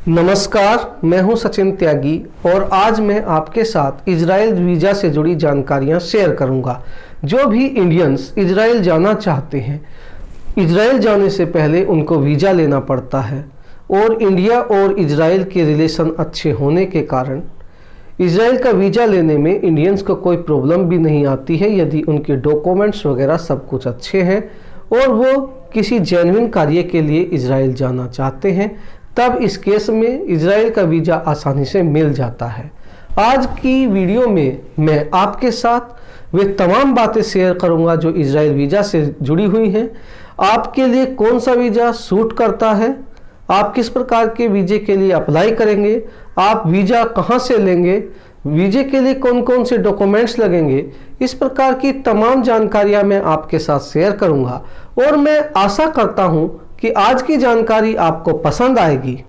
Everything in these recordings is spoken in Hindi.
नमस्कार, मैं हूं सचिन त्यागी और आज मैं आपके साथ इजराइल वीज़ा से जुड़ी जानकारियां शेयर करूंगा। जो भी इंडियंस इजराइल जाना चाहते हैं, इजराइल जाने से पहले उनको वीज़ा लेना पड़ता है और इंडिया और इजराइल के रिलेशन अच्छे होने के कारण इजराइल का वीज़ा लेने में इंडियंस को कोई प्रॉब्लम भी नहीं आती है यदि उनके डॉक्यूमेंट्स वगैरह सब कुछ अच्छे हैं और वो किसी जेन्युइन कार्य के लिए इजराइल जाना चाहते हैं। तब इस केस में इजराइल का वीज़ा आसानी से मिल जाता है। आज की वीडियो में मैं आपके साथ वे तमाम बातें शेयर करूंगा जो इजराइल वीज़ा से जुड़ी हुई हैं। आपके लिए कौन सा वीज़ा सूट करता है, आप किस प्रकार के वीज़े के लिए अप्लाई करेंगे, आप वीज़ा कहां से लेंगे, वीज़े के लिए कौन कौन से डॉक्यूमेंट्स लगेंगे, इस प्रकार की तमाम जानकारियां मैं आपके साथ शेयर करूंगा और मैं आशा करता हूं कि आज की जानकारी आपको पसंद आएगी।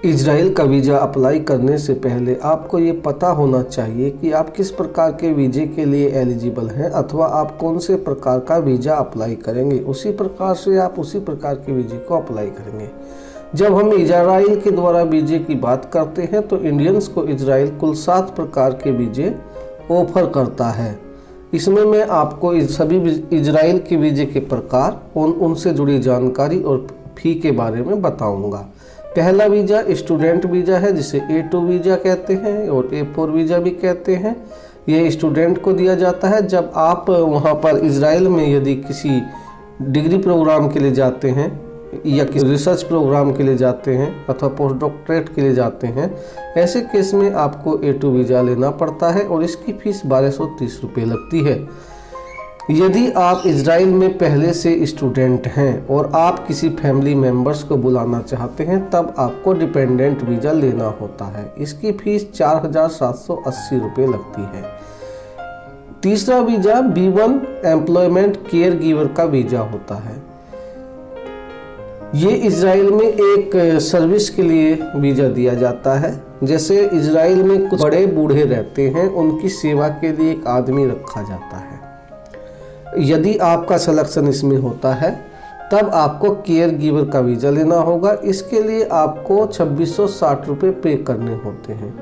इजराइल का वीज़ा अप्लाई करने से पहले आपको ये पता होना चाहिए कि आप किस प्रकार के वीज़े के लिए एलिजिबल हैं अथवा आप कौन से प्रकार का वीज़ा अप्लाई करेंगे। उसी प्रकार से आप उसी प्रकार के वीज़े को अप्लाई करेंगे। जब हम इजराइल के द्वारा वीज़े की बात करते हैं तो इंडियंस को इजराइल कुल 7 प्रकार के वीज़े ऑफर करता है। इसमें मैं आपको सभी इजराइल के वीज़े के प्रकार और उनसे जुड़ी जानकारी और फ़ी के बारे में बताऊंगा। पहला वीज़ा स्टूडेंट वीज़ा है, जिसे A2 वीज़ा कहते हैं और A4 वीज़ा भी कहते हैं। ये स्टूडेंट को दिया जाता है जब आप वहाँ पर इजराइल में यदि किसी डिग्री प्रोग्राम के लिए जाते हैं या किसी रिसर्च प्रोग्राम के लिए जाते हैं अथवा पोस्ट डॉक्टरेट के लिए जाते हैं। ऐसे केस में आपको A2 वीज़ा लेना पड़ता है और इसकी फ़ीस 1230 रुपये लगती है। यदि आप इजराइल में पहले से स्टूडेंट हैं और आप किसी फैमिली मेम्बर्स को बुलाना चाहते हैं तब आपको डिपेंडेंट वीज़ा लेना होता है। इसकी फ़ीस 4780 रुपये लगती है। तीसरा visa B1 employment care giver का वीज़ा होता है। ये इजराइल में एक सर्विस के लिए वीज़ा दिया जाता है। जैसे इजराइल में कुछ बड़े बूढ़े रहते हैं, उनकी सेवा के लिए एक आदमी रखा जाता है। यदि आपका सिलेक्शन इसमें होता है तब आपको केयर गिवर का वीज़ा लेना होगा। इसके लिए आपको 2660 रुपये पे करने होते हैं।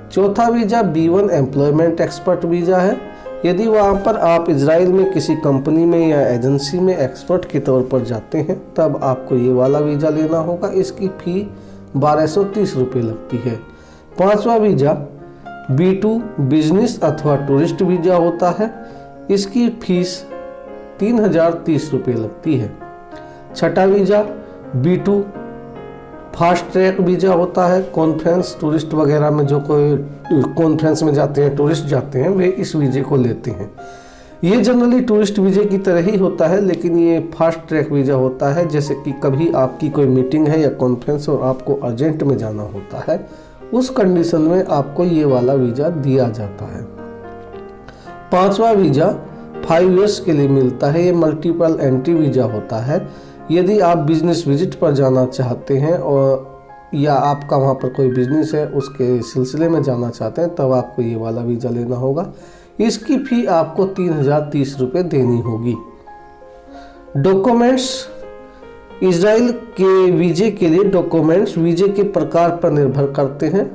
चौथा visa B1 employment expert visa है। यदि वहाँ पर आप इजराइल में किसी कंपनी में या एजेंसी में एक्सपर्ट के तौर पर जाते हैं तब आपको ये वाला वीज़ा लेना होगा। इसकी फ़ी 1230 रुपये लगती है। पांचवा वीज़ा B2 बिजनेस अथवा टूरिस्ट वीज़ा होता है। इसकी फ़ीस 3030 रुपये लगती है। छठा visa B2 fast track visa होता है। कॉन्फ्रेंस टूरिस्ट वगैरह में जो कोई कॉन्फ्रेंस में जाते हैं, टूरिस्ट जाते हैं, वे इस वीज़े को लेते हैं। ये जनरली टूरिस्ट वीज़े की तरह ही होता है, लेकिन ये फास्ट ट्रैक वीज़ा होता है। जैसे कि कभी आपकी कोई मीटिंग है या कॉन्फ्रेंस और आपको अर्जेंट में जाना होता है, उस कंडीशन में आपको ये वाला वीज़ा दिया जाता है। पांचवा वीज़ा 5 ईयर्स के लिए मिलता है। ये मल्टीपल एंट्री वीज़ा होता है। यदि आप बिजनेस विजिट पर जाना चाहते हैं और या आपका वहाँ पर कोई बिजनेस है, उसके सिलसिले में जाना चाहते हैं, तब आपको ये वाला वीज़ा लेना होगा। इसकी फ़ी आपको 3030 रुपये देनी होगी। डॉक्यूमेंट्स इजराइल के वीज़े के लिए डॉक्यूमेंट्स वीज़े के प्रकार पर निर्भर करते हैं।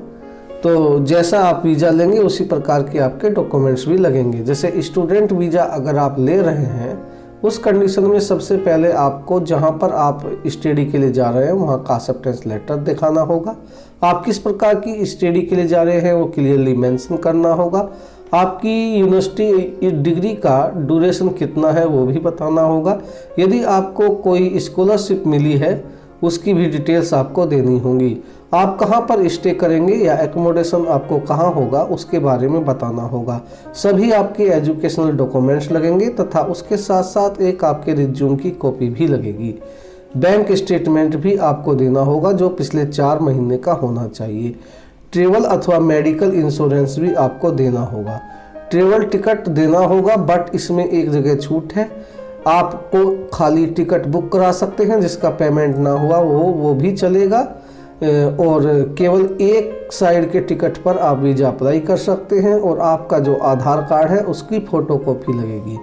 तो जैसा आप वीज़ा लेंगे उसी प्रकार के आपके डॉक्यूमेंट्स भी लगेंगे। जैसे स्टूडेंट वीज़ा अगर आप ले रहे हैं, उस कंडीशन में सबसे पहले आपको जहां पर आप स्टडी के लिए जा रहे हैं वहां का एक्सेप्टेंस लेटर दिखाना होगा। आप किस प्रकार की स्टडी के लिए जा रहे हैं वो क्लियरली मेंशन करना होगा। आपकी यूनिवर्सिटी डिग्री का ड्यूरेशन कितना है वो भी बताना होगा। यदि आपको कोई स्कॉलरशिप मिली है उसकी भी डिटेल्स आपको देनी होंगी। आप कहाँ पर स्टे करेंगे या एकोमोडेशन आपको कहाँ होगा उसके बारे में बताना होगा। सभी आपके एजुकेशनल डॉक्यूमेंट्स लगेंगे तथा उसके साथ साथ एक आपके रिज्यूम की कॉपी भी लगेगी। बैंक स्टेटमेंट भी आपको देना होगा जो पिछले 4 महीने का होना चाहिए। ट्रेवल अथवा मेडिकल इंश्योरेंस भी आपको देना होगा। ट्रेवल टिकट देना होगा, बट इसमें एक जगह छूट है। आपको खाली टिकट बुक करा सकते हैं, जिसका पेमेंट ना हुआ वो भी चलेगा और केवल एक साइड के टिकट पर आप वीज़ा अप्लाई कर सकते हैं और आपका जो आधार कार्ड है उसकी फ़ोटोकॉपी लगेगी।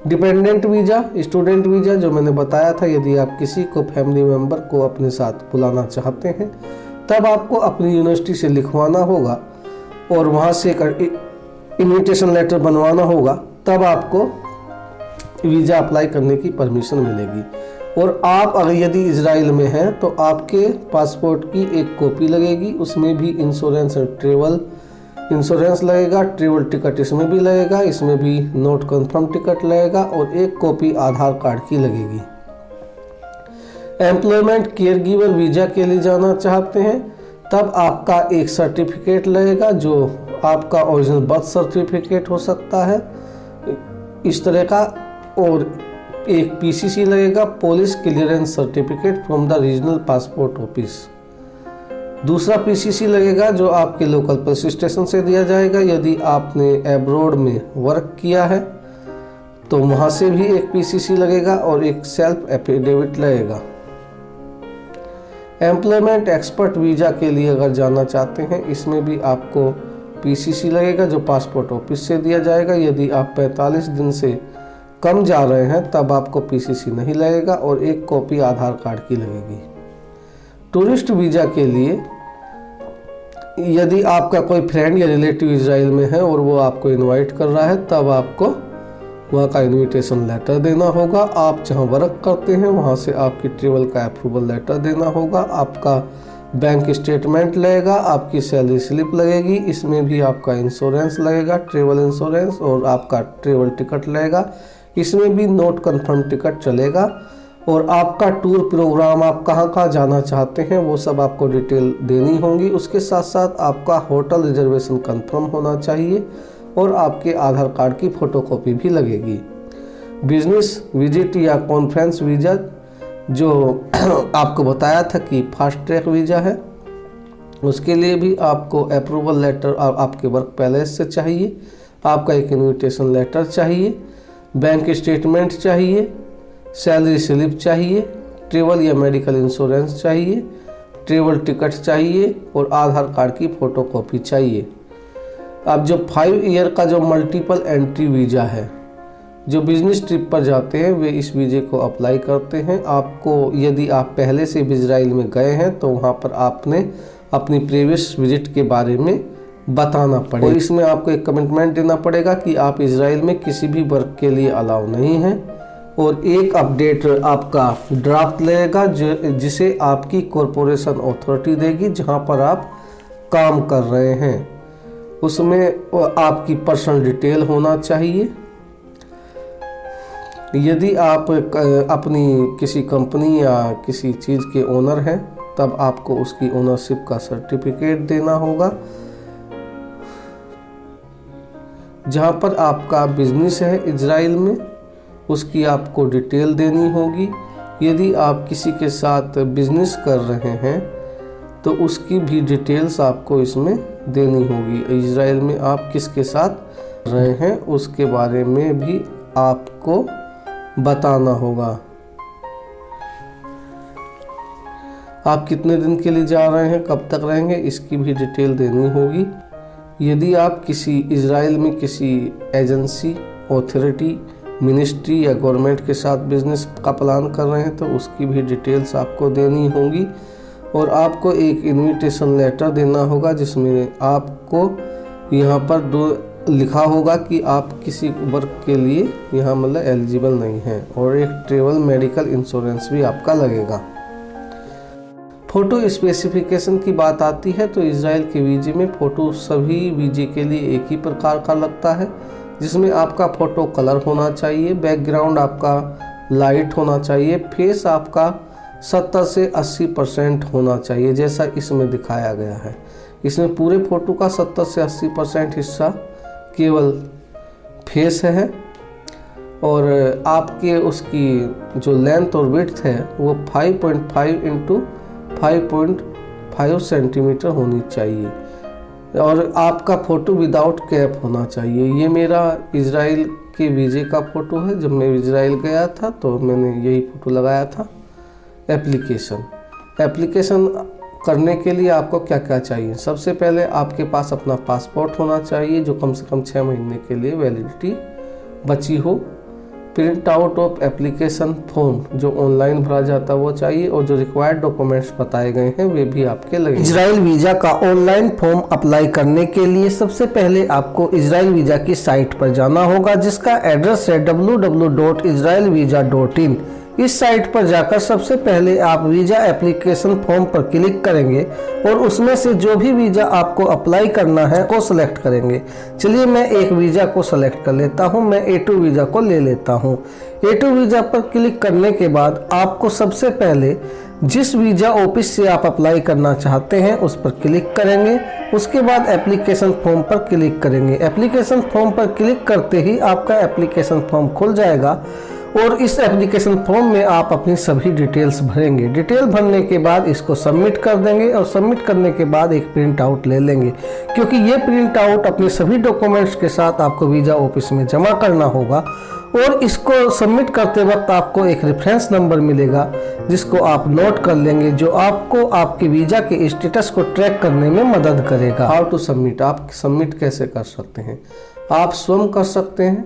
डिपेंडेंट वीज़ा, स्टूडेंट वीज़ा जो मैंने बताया था, यदि आप किसी को फैमिली मेम्बर को अपने साथ बुलाना चाहते हैं तब आपको अपनी यूनिवर्सिटी से लिखवाना होगा और वहाँ से एक इन्विटेशन लेटर बनवाना होगा, तब आपको वीज़ा अप्लाई करने की परमिशन मिलेगी। और आप अगर यदि इजराइल में हैं तो आपके पासपोर्ट की एक कॉपी लगेगी, उसमें भी इंश्योरेंस और ट्रेवल इंश्योरेंस लगेगा, ट्रेवल टिकट इसमें भी लगेगा, इसमें भी नोट कंफर्म टिकट लगेगा और एक कॉपी आधार कार्ड की लगेगी। एम्प्लॉयमेंट केयर गिवर वीज़ा के लिए जाना चाहते हैं तब आपका एक सर्टिफिकेट लगेगा जो आपका ओरिजिनल बर्थ सर्टिफिकेट हो सकता है इस तरह का, और एक पीसीसी लगेगा, police clearance certificate from the regional passport office. दूसरा पीसीसी लगेगा जो आपके लोकल पुलिस स्टेशन से दिया जाएगा। यदि आपने एब्रॉड में वर्क किया है तो वहाँ से भी एक पीसीसी लगेगा और एक सेल्फ एफिडेविट लगेगा। एम्प्लॉयमेंट एक्सपर्ट वीज़ा के लिए अगर जाना चाहते हैं इसमें भी आपको पीसीसी लगेगा जो पासपोर्ट ऑफिस से दिया जाएगा। यदि आप 45 दिन से कम जा रहे हैं तब आपको पीसीसी नहीं लगेगा और एक कॉपी आधार कार्ड की लगेगी। टूरिस्ट वीज़ा के लिए यदि आपका कोई फ्रेंड या रिलेटिव इजराइल में है और वो आपको इनवाइट कर रहा है तब आपको वहाँ का इनविटेशन लेटर देना होगा। आप जहाँ वर्क करते हैं वहाँ से आपकी ट्रेवल का अप्रूवल लेटर देना होगा, आपका बैंक स्टेटमेंट लगेगा, आपकी सैलरी स्लिप लगेगी, इसमें भी आपका इंश्योरेंस लगेगा, ट्रेवल इंश्योरेंस, और आपका ट्रेवल टिकट लगेगा, इसमें भी नोट कंफर्म टिकट चलेगा, और आपका टूर प्रोग्राम आप कहाँ कहाँ जाना चाहते हैं वो सब आपको डिटेल देनी होगी। उसके साथ साथ आपका होटल रिजर्वेशन कंफर्म होना चाहिए और आपके आधार कार्ड की फ़ोटोकॉपी भी लगेगी। बिजनेस विजिट या कॉन्फ्रेंस वीज़ा जो आपको बताया था कि फास्ट ट्रैक वीज़ा है, उसके लिए भी आपको अप्रूवल लेटर आपके वर्क पैलेस से चाहिए, आपका एक इनविटेशन लेटर चाहिए, बैंक स्टेटमेंट चाहिए, सैलरी स्लिप चाहिए, ट्रेवल या मेडिकल इंश्योरेंस चाहिए, ट्रेवल टिकट चाहिए और आधार कार्ड की फ़ोटोकॉपी चाहिए। अब जो 5 ईयर का जो मल्टीपल एंट्री वीज़ा है, जो बिजनेस ट्रिप पर जाते हैं वे इस वीज़े को अप्लाई करते हैं। आपको यदि आप पहले से भी इजराइल में गए हैं तो वहाँ पर आपने अपनी प्रीवियस विजिट के बारे में बताना पड़ेगा और इसमें आपको एक कमिटमेंट देना पड़ेगा कि आप इजराइल में किसी भी वर्क के लिए अलाउ नहीं हैं, और एक अपडेट आपका ड्राफ्ट लगेगा जिसे आपकी कॉरपोरेशन अथॉरिटी देगी जहाँ पर आप काम कर रहे हैं। उसमें आपकी पर्सनल डिटेल होना चाहिए। यदि आप अपनी किसी कंपनी या किसी चीज़ के ओनर हैं तब आपको उसकी ओनरशिप का सर्टिफिकेट देना होगा। जहाँ पर आपका बिजनेस है इजराइल में उसकी आपको डिटेल देनी होगी। यदि आप किसी के साथ बिजनेस कर रहे हैं तो उसकी भी डिटेल्स आपको इसमें देनी होगी। इजराइल में आप किसके साथ रहे हैं उसके बारे में भी आपको बताना होगा। आप कितने दिन के लिए जा रहे हैं, कब तक रहेंगे, इसकी भी डिटेल देनी होगी। यदि आप किसी इजराइल में किसी एजेंसी, अथॉरिटी, मिनिस्ट्री या गवर्नमेंट के साथ बिजनेस का प्लान कर रहे हैं तो उसकी भी डिटेल्स आपको देनी होंगी, और आपको एक इनविटेशन लेटर देना होगा जिसमें आपको यहाँ पर लिखा होगा कि आप किसी वर्क के लिए यहाँ मतलब एलिजिबल नहीं हैं, और एक ट्रेवल मेडिकल इंश्योरेंस भी आपका लगेगा। फ़ोटो स्पेसिफिकेशन की बात आती है तो इजराइल के वीज़े में फ़ोटो सभी वीज़े के लिए एक ही प्रकार का लगता है, जिसमें आपका फ़ोटो कलर होना चाहिए, बैकग्राउंड आपका लाइट होना चाहिए, फेस आपका 70 से 80% होना चाहिए जैसा इसमें दिखाया गया है। इसमें पूरे फ़ोटो का 70 से 80% हिस्सा केवल फेस है, और आपके उसकी जो लेंथ और विड्थ है वो 5.5 इंटू 5.5 सेंटीमीटर होनी चाहिए, और आपका फ़ोटो विदाउट कैप होना चाहिए। ये मेरा इजराइल के वीज़े का फ़ोटो है। जब मैं इजराइल गया था तो मैंने यही फ़ोटो लगाया था। एप्लीकेशन करने के लिए आपको क्या क्या चाहिए? सबसे पहले आपके पास अपना पासपोर्ट होना चाहिए जो कम से कम 6 महीने के लिए वैलिडिटी बची हो। Print out of application form जो ऑनलाइन भरा जाता है वो चाहिए, और जो रिक्वायर्ड डॉक्यूमेंट्स बताए गए हैं वे भी आपके लगेंगे। इजराइल वीज़ा का ऑनलाइन फॉर्म अप्लाई करने के लिए सबसे पहले आपको इजराइल वीज़ा की साइट पर जाना होगा, जिसका एड्रेस है www.israelvisa.in। इस साइट पर जाकर सबसे पहले आप वीज़ा एप्लीकेशन फॉर्म पर क्लिक करेंगे और उसमें से जो भी वीज़ा आपको अप्लाई करना है को सिलेक्ट करेंगे। चलिए मैं एक वीज़ा को सिलेक्ट कर लेता हूं, मैं A2 वीज़ा को ले लेता हूं। A2 वीज़ा पर क्लिक करने के बाद आपको सबसे पहले जिस वीज़ा ऑफिस से आप अप्लाई करना चाहते हैं उस पर क्लिक करेंगे। उसके बाद एप्लीकेशन फॉर्म पर क्लिक करेंगे। एप्लीकेशन फॉर्म पर क्लिक करते ही आपका एप्लीकेशन फॉर्म खुल जाएगा और इस एप्लीकेशन फॉर्म में आप अपनी सभी डिटेल्स भरेंगे। डिटेल भरने के बाद इसको सबमिट कर देंगे और सबमिट करने के बाद एक प्रिंट आउट ले लेंगे, क्योंकि ये प्रिंट आउट अपने सभी डॉक्यूमेंट्स के साथ आपको वीज़ा ऑफिस में जमा करना होगा। और इसको सबमिट करते वक्त आपको एक रेफरेंस नंबर मिलेगा जिसको आप नोट कर लेंगे, जो आपको आपके वीज़ा के स्टेटस को ट्रैक करने में मदद करेगा। हाउ टू सबमिट, आप सबमिट कैसे कर सकते हैं? आप स्वयं कर सकते हैं,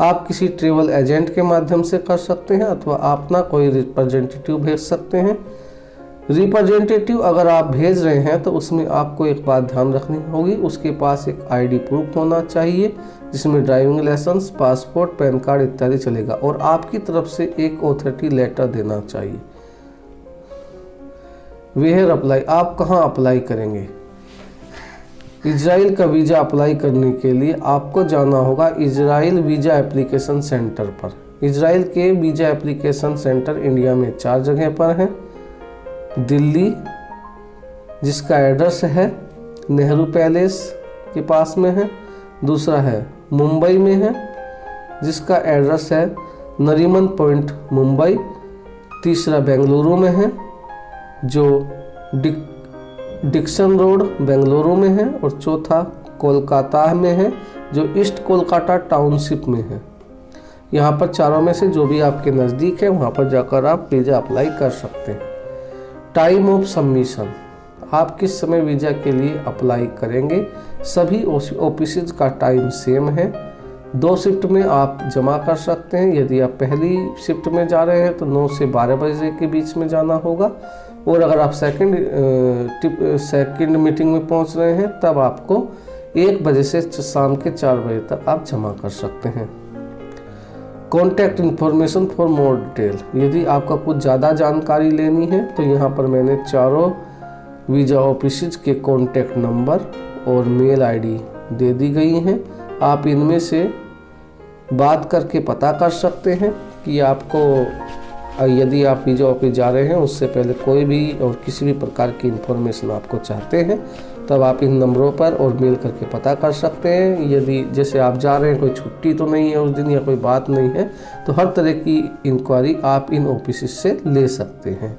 आप किसी ट्रैवल एजेंट के माध्यम से कर सकते हैं, अथवा आप अपना कोई रिप्रेजेंटेटिव भेज सकते हैं। रिप्रेजेंटेटिव अगर आप भेज रहे हैं तो उसमें आपको एक बात ध्यान रखनी होगी, उसके पास एक आईडी प्रूफ होना चाहिए जिसमें driving licence, passport, PAN card इत्यादि चलेगा, और आपकी तरफ से एक ऑथोरिटी लेटर देना चाहिए। वेयर अप्लाई, आप कहाँ अप्लाई करेंगे? इजराइल का वीज़ा अप्लाई करने के लिए आपको जाना होगा इजराइल वीज़ा एप्लीकेशन सेंटर पर। इजराइल के वीज़ा एप्लीकेशन सेंटर इंडिया में 4 जगह पर हैं। दिल्ली, जिसका एड्रेस है नेहरू पैलेस के पास में है। दूसरा है मुंबई में है, जिसका एड्रेस है नरीमन पॉइंट मुंबई। तीसरा बेंगलुरु में है, जो डिक्सन रोड बेंगलुरु में है। और चौथा कोलकाता में है, जो ईस्ट कोलकाता टाउनशिप में है। यहाँ पर चारों में से जो भी आपके नज़दीक है वहाँ पर जाकर आप वीज़ा अप्लाई कर सकते हैं। टाइम ऑफ सबमिशन, आप किस समय वीज़ा के लिए अप्लाई करेंगे? सभी ऑफिसेज का टाइम सेम है। 2 शिफ्ट में आप जमा कर सकते हैं। यदि आप पहली शिफ्ट में जा रहे हैं तो 9 से 12 बजे के बीच में जाना होगा, और अगर आप सेकंड मीटिंग में पहुंच रहे हैं तब आपको 1 बजे से शाम के 4 बजे तक आप जमा कर सकते हैं। Contact information for more detail, यदि आपका कुछ ज़्यादा जानकारी लेनी है तो यहाँ पर मैंने चारों वीज़ा ऑफिसेज के कॉन्टैक्ट नंबर और मेल आईडी दे दी गई हैं। आप इनमें से बात करके पता कर सकते हैं कि आपको, यदि आप वीज़ा ऑफिस जा रहे हैं उससे पहले कोई भी और किसी भी प्रकार की इन्फॉर्मेशन आपको चाहते हैं तब आप इन नंबरों पर और मेल करके पता कर सकते हैं। यदि जैसे आप जा रहे हैं, कोई छुट्टी तो नहीं है उस दिन या कोई बात नहीं है, तो हर तरह की इंक्वायरी आप इन ऑफिस से ले सकते हैं।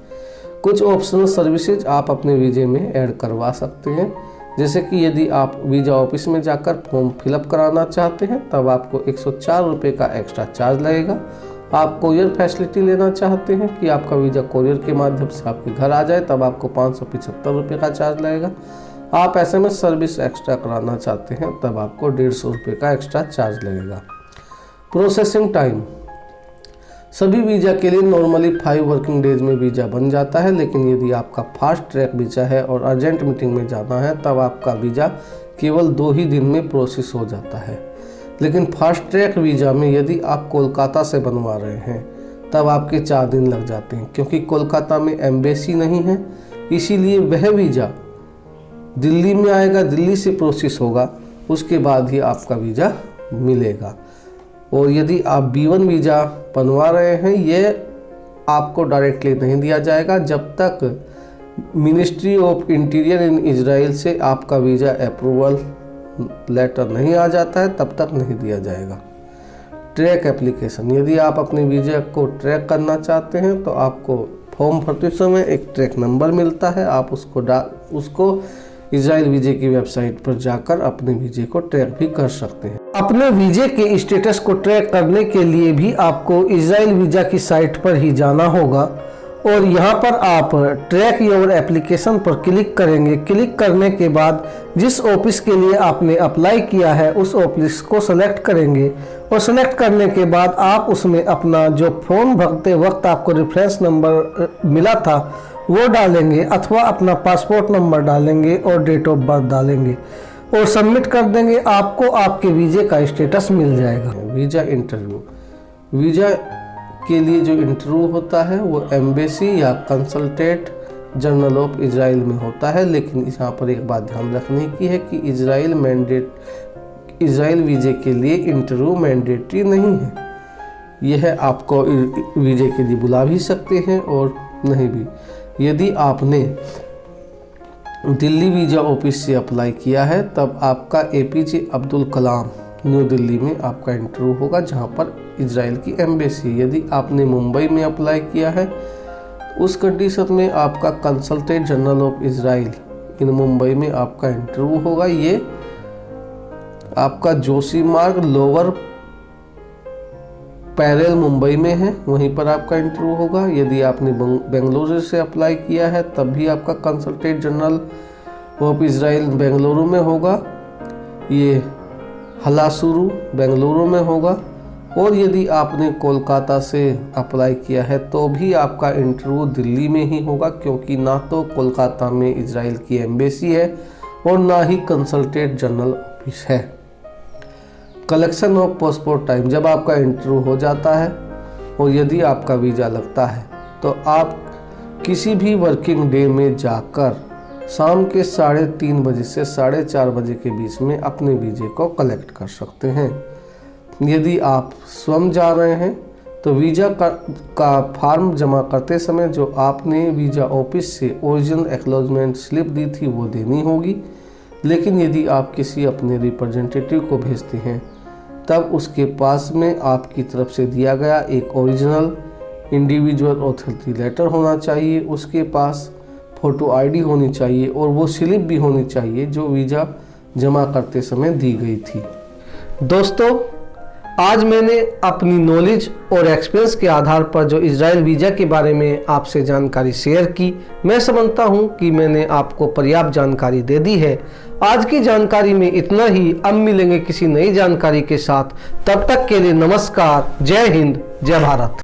कुछ ऑप्शनल सर्विसेज आप अपने वीज़े में ऐड करवा सकते हैं, जैसे कि यदि आप वीज़ा ऑफिस में जाकर फॉर्म फिलअप कराना चाहते हैं तब आपको 104 रुपये का एक्स्ट्रा चार्ज लगेगा। आप कोरियर फैसिलिटी लेना चाहते हैं कि आपका वीज़ा कोरियर के माध्यम से आपके घर आ जाए तब आपको 575 रुपये का चार्ज लगेगा। आप SMS सर्विस एक्स्ट्रा कराना चाहते हैं तब आपको 150 रुपये का एक्स्ट्रा चार्ज लगेगा। प्रोसेसिंग टाइम, सभी वीज़ा के लिए नॉर्मली 5 वर्किंग डेज में वीज़ा बन जाता है, लेकिन यदि आपका फास्ट ट्रैक वीज़ा है और अर्जेंट मीटिंग में जाना है तब आपका वीज़ा केवल 2 ही दिन में प्रोसेस हो जाता है। लेकिन फास्ट ट्रैक वीज़ा में यदि आप कोलकाता से बनवा रहे हैं तब आपके 4 दिन लग जाते हैं, क्योंकि कोलकाता में एम्बेसी नहीं है, इसीलिए वह वीज़ा दिल्ली में आएगा, दिल्ली से प्रोसेस होगा, उसके बाद ही आपका वीज़ा मिलेगा। और यदि आप B1 वीज़ा बनवा रहे हैं, ये आपको डायरेक्टली नहीं दिया जाएगा जब तक ministry of interior in Israel से आपका वीज़ा अप्रूवल लेटर नहीं आ जाता है, तब तक नहीं दिया जाएगा। ट्रैक एप्लीकेशन, यदि आप अपने वीज़ा को ट्रैक करना चाहते हैं तो आपको फॉर्म भरते समय एक ट्रैक नंबर मिलता है, आप उसको इजराइल वीज़े की वेबसाइट पर जाकर अपने वीज़े को ट्रैक भी कर सकते हैं। अपने वीज़े के स्टेटस को ट्रैक करने के लिए भी आपको इजराइल वीज़ा की साइट पर ही जाना होगा। और यहाँ पर आप ट्रैक योर एप्लीकेशन पर क्लिक करेंगे। क्लिक करने के बाद जिस ऑफिस के लिए आपने अप्लाई किया है उस ऑफिस को सेलेक्ट करेंगे और सेलेक्ट करने के बाद आप उसमें अपना जो फॉर्म भरते वक्त आपको रेफरेंस नंबर मिला था वो डालेंगे अथवा अपना पासपोर्ट नंबर डालेंगे और डेट ऑफ बर्थ डालेंगे और सबमिट कर देंगे। आपको आपके वीज़े का स्टेटस मिल जाएगा। वीज़ा इंटरव्यू, वीज़ा के लिए जो इंटरव्यू होता है वो एम्बेसी या कंसल्टेट जनरल ऑफ इजराइल में होता है। लेकिन यहाँ पर एक बात ध्यान रखने की है कि इजराइल वीज़े के लिए इंटरव्यू मैंडेटरी नहीं है। यह आपको वीज़े के लिए बुला भी सकते हैं और नहीं भी। यदि आपने दिल्ली वीज़ा ऑफिस से अप्लाई किया है तब आपका APJ अब्दुल कलाम न्यू दिल्ली में आपका इंटरव्यू होगा जहां पर इजराइल की एम्बेसी। यदि आपने मुंबई में अप्लाई किया है उस कंडीशन में आपका कंसल्टेंट जनरल ऑफ इजराइल इन मुंबई में आपका इंटरव्यू होगा। ये आपका जोशी मार्ग लोअर पैरेल मुंबई में है, वहीं पर आपका इंटरव्यू होगा। यदि आपने बेंगलुरु से अप्लाई किया है तब भी आपका consultant general of Israel Bengaluru में होगा। ये हलासुरु बेंगलुरु में होगा। और यदि आपने कोलकाता से अप्लाई किया है तो भी आपका इंटरव्यू दिल्ली में ही होगा, क्योंकि ना तो कोलकाता में इजराइल की एम्बेसी है और ना ही कंसल्टेंट जनरल ऑफिस है। कलेक्शन ऑफ पासपोर्ट टाइम, जब आपका इंटरव्यू हो जाता है और यदि आपका वीज़ा लगता है तो आप किसी भी वर्किंग डे में जाकर शाम के 3:30 बजे से 4:30 बजे के बीच में अपने वीज़े को कलेक्ट कर सकते हैं। यदि आप स्वयं जा रहे हैं तो वीज़ा का फॉर्म जमा करते समय जो आपने वीज़ा ऑफिस से ओरिजिनल एक्नॉलेजमेंट स्लिप दी थी वो देनी होगी। लेकिन यदि आप किसी अपने रिप्रेजेंटेटिव को भेजते हैं तब उसके पास में आपकी तरफ से दिया गया एक ओरिजिनल इंडिविजुअल ऑथोरिटी लेटर होना चाहिए, उसके पास फ़ोटो ID होनी चाहिए और वो स्लिप भी होनी चाहिए जो वीज़ा जमा करते समय दी गई थी। दोस्तों, आज मैंने अपनी नॉलेज और एक्सपीरियंस के आधार पर जो इजराइल वीज़ा के बारे में आपसे जानकारी शेयर की, मैं समझता हूं कि मैंने आपको पर्याप्त जानकारी दे दी है। आज की जानकारी में इतना ही। अब मिलेंगे किसी नई जानकारी के साथ। तब तक के लिए नमस्कार। जय हिंद, जय भारत।